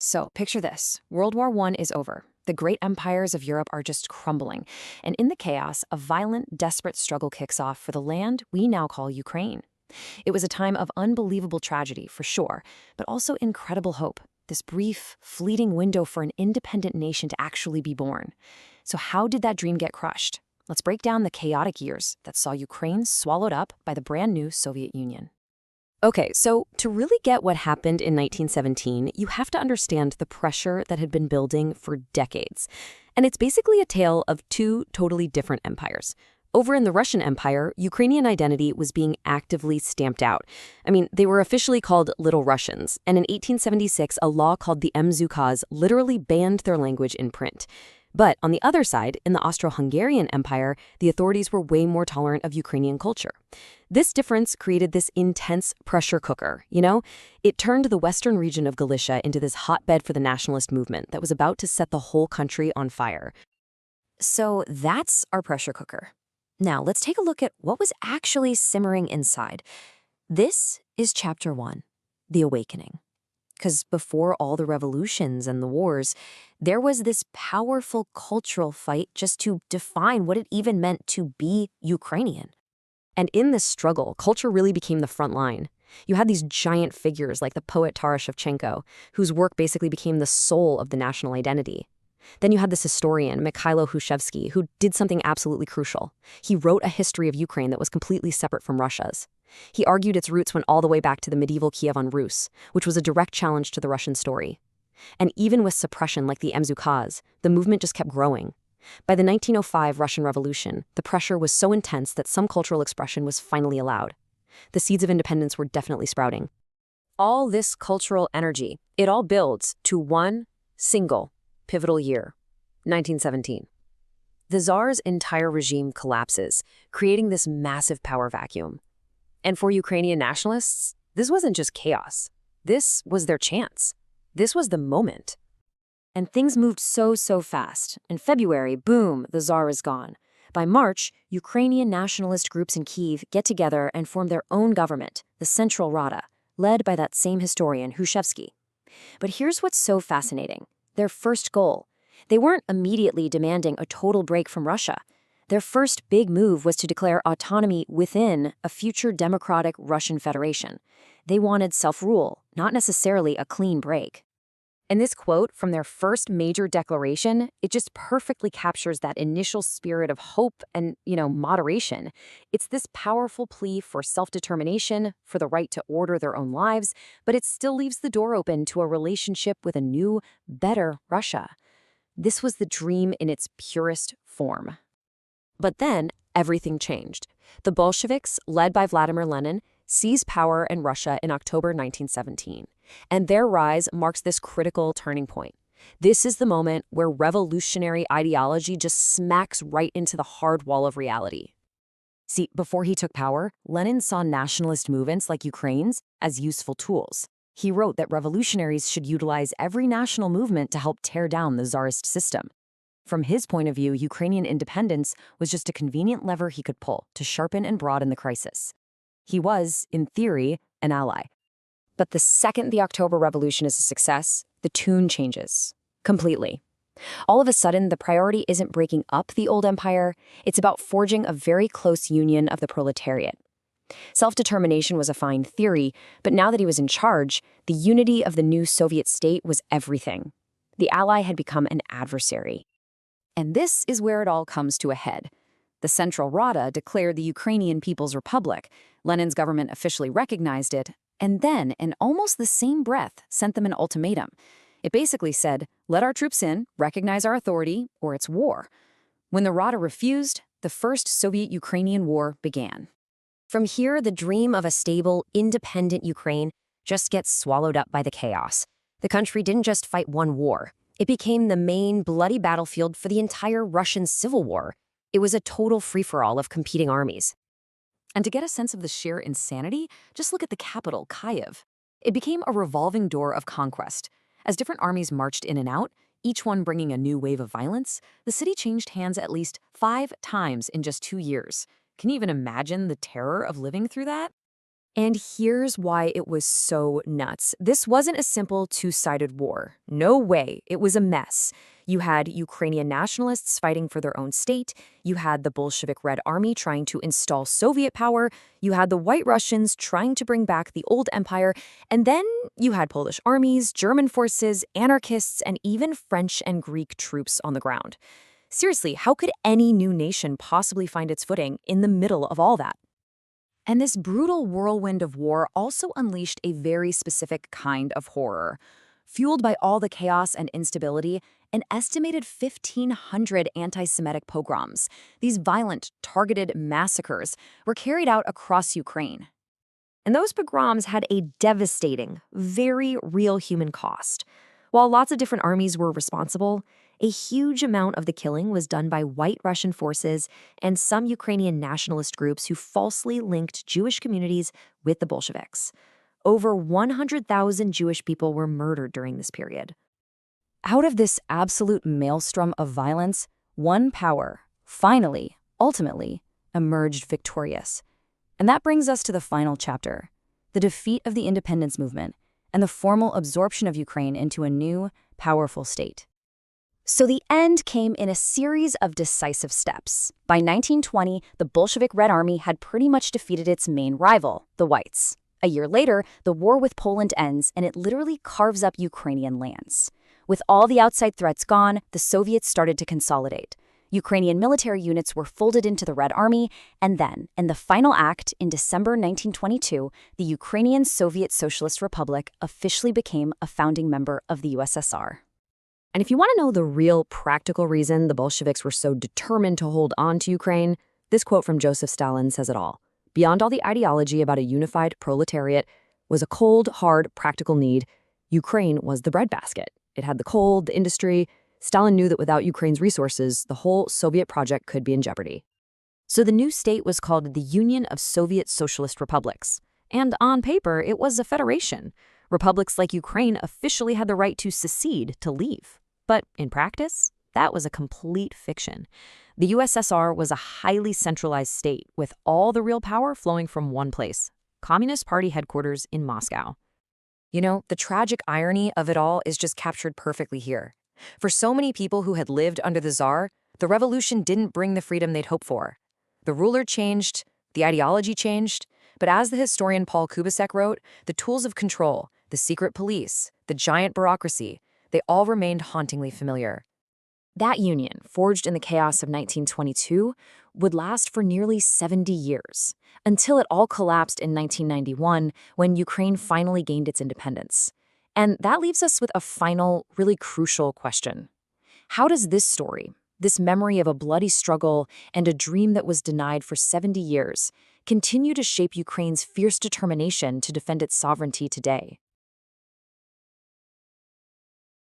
So picture this. World War I is over. The great empires of Europe are just crumbling. And in the chaos, a violent, desperate struggle kicks off for the land we now call Ukraine. It was a time of unbelievable tragedy, for sure, but also incredible hope. This brief, fleeting window for an independent nation to actually be born. So how did that dream get crushed? Let's break down the chaotic years that saw Ukraine swallowed up by the brand new Soviet Union. Okay, so to really get what happened in 1917, you have to understand the pressure that had been building for decades. And it's basically a tale of two totally different empires. Over in the Russian Empire, Ukrainian identity was being actively stamped out. I mean, they were officially called Little Russians, and in 1876, a law called the Ukaz literally banned their language in print. But on the other side, in the Austro-Hungarian Empire, the authorities were way more tolerant of Ukrainian culture. This difference created this intense pressure cooker, It turned the western region of Galicia into this hotbed for the nationalist movement that was about to set the whole country on fire. So that's our pressure cooker. Now let's take a look at what was actually simmering inside. This is Chapter 1, The Awakening. Because before all the revolutions and the wars, there was this powerful cultural fight just to define what it even meant to be Ukrainian. And in this struggle, culture really became the front line. You had these giant figures like the poet Taras Shevchenko, whose work basically became the soul of the national identity. Then you had this historian, Mikhailo Hrushevsky, who did something absolutely crucial. He wrote a history of Ukraine that was completely separate from Russia's. He argued its roots went all the way back to the medieval Kievan Rus, which was a direct challenge to the Russian story. And even with suppression like the Ukaz, the movement just kept growing. By the 1905 Russian Revolution, the pressure was so intense that some cultural expression was finally allowed. The seeds of independence were definitely sprouting. All this cultural energy, it all builds to one single pivotal year, 1917. The Tsar's entire regime collapses, creating this massive power vacuum. And for Ukrainian nationalists, this wasn't just chaos. This was their chance. This was the moment. And things moved so fast. In February, boom, the Tsar is gone. By March, Ukrainian nationalist groups in Kyiv get together and form their own government, the Central Rada, led by that same historian, Hrushevsky. But here's what's so fascinating. Their first goal. They weren't immediately demanding a total break from Russia. Their first big move was to declare autonomy within a future democratic Russian Federation. They wanted self-rule, not necessarily a clean break. And this quote from their first major declaration, it just perfectly captures that initial spirit of hope and, moderation. It's this powerful plea for self-determination, for the right to order their own lives, but it still leaves the door open to a relationship with a new, better Russia. This was the dream in its purest form. But then, everything changed. The Bolsheviks, led by Vladimir Lenin, seized power in Russia in October 1917. And their rise marks this critical turning point. This is the moment where revolutionary ideology just smacks right into the hard wall of reality. See, before he took power, Lenin saw nationalist movements like Ukraine's as useful tools. He wrote that revolutionaries should utilize every national movement to help tear down the Tsarist system. From his point of view, Ukrainian independence was just a convenient lever he could pull to sharpen and broaden the crisis. He was, in theory, an ally. But the second the October Revolution is a success, the tune changes. Completely. All of a sudden, the priority isn't breaking up the old empire, it's about forging a very close union of the proletariat. Self-determination was a fine theory, but now that he was in charge, the unity of the new Soviet state was everything. The ally had become an adversary. And this is where it all comes to a head. The Central Rada declared the Ukrainian People's Republic. Lenin's government officially recognized it, and then, in almost the same breath, sent them an ultimatum. It basically said, let our troops in, recognize our authority, or it's war. When the Rada refused, the First Soviet-Ukrainian War began. From here, the dream of a stable, independent Ukraine just gets swallowed up by the chaos. The country didn't just fight one war. It became the main, bloody battlefield for the entire Russian Civil War. It was a total free-for-all of competing armies. And to get a sense of the sheer insanity, just look at the capital, Kyiv. It became a revolving door of conquest. As different armies marched in and out, each one bringing a new wave of violence, the city changed hands at least 5 times in just 2 years. Can you even imagine the terror of living through that? And here's why it was so nuts. This wasn't a simple two-sided war. No way. It was a mess. You had Ukrainian nationalists fighting for their own state. You had the Bolshevik Red Army trying to install Soviet power. You had the White Russians trying to bring back the old empire. And then you had Polish armies, German forces, anarchists, and even French and Greek troops on the ground. Seriously, how could any new nation possibly find its footing in the middle of all that? And this brutal whirlwind of war also unleashed a very specific kind of horror. Fueled by all the chaos and instability, an estimated 1,500 anti-Semitic pogroms, these violent, targeted massacres, were carried out across Ukraine. And those pogroms had a devastating, very real human cost. While lots of different armies were responsible, a huge amount of the killing was done by white Russian forces and some Ukrainian nationalist groups who falsely linked Jewish communities with the Bolsheviks. Over 100,000 Jewish people were murdered during this period. Out of this absolute maelstrom of violence, one power, finally, ultimately, emerged victorious. And that brings us to the final chapter, the defeat of the independence movement and the formal absorption of Ukraine into a new, powerful state. So the end came in a series of decisive steps. By 1920, the Bolshevik Red Army had pretty much defeated its main rival, the Whites. A year later, the war with Poland ends and it literally carves up Ukrainian lands. With all the outside threats gone, the Soviets started to consolidate. Ukrainian military units were folded into the Red Army, and then, in the final act, in December 1922, the Ukrainian Soviet Socialist Republic officially became a founding member of the USSR. And if you want to know the real practical reason the Bolsheviks were so determined to hold on to Ukraine, this quote from Joseph Stalin says it all. Beyond all the ideology about a unified proletariat was a cold, hard, practical need. Ukraine was the breadbasket. It had the coal, the industry. Stalin knew that without Ukraine's resources, the whole Soviet project could be in jeopardy. So the new state was called the Union of Soviet Socialist Republics. And on paper, it was a federation. Republics like Ukraine officially had the right to secede, to leave. But in practice, that was a complete fiction. The USSR was a highly centralized state with all the real power flowing from one place, Communist Party headquarters in Moscow. You know, the tragic irony of it all is just captured perfectly here. For so many people who had lived under the Tsar, the revolution didn't bring the freedom they'd hoped for. The ruler changed, the ideology changed, but as the historian Paul Kubasek wrote, the tools of control, the secret police, the giant bureaucracy, they all remained hauntingly familiar. That union, forged in the chaos of 1922, would last for nearly 70 years, until it all collapsed in 1991 when Ukraine finally gained its independence. And that leaves us with a final, really crucial question. How does this story, this memory of a bloody struggle and a dream that was denied for 70 years, continue to shape Ukraine's fierce determination to defend its sovereignty today?